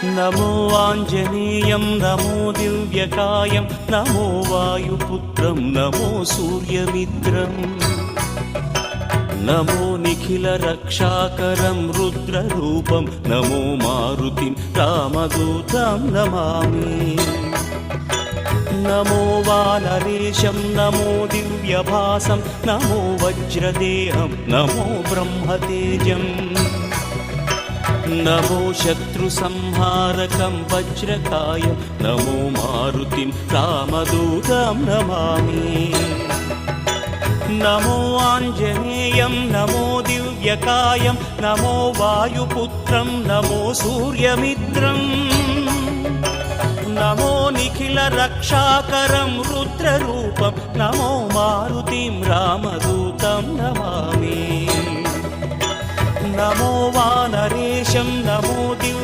नमो आञ्जनेयं नमो दिव्यकायं नमो वायुपुत्रं नमो सूर्यमित्रम् नमो निखिलरक्षाकरं रुद्ररूपं नमो मारुतिं रामदूतं Namami नमो वानरेशं नमो दिव्यभासं नमो वज्रदेहं नमो ब्रह्मतेजम् नमो शत्रुसंहारकं वज्रकायं नमो मारुतिं रामदूतं Namami नमो आञ्जनेयं नमो दिव्यकायं नमो वायुपुत्रं नमो सूर्यमित्रम् नमो निखिलरक्षाकरं रुद्ररूपं नमो मारुतिं रामदूतं Namami नमो वानरेशं नमो Divya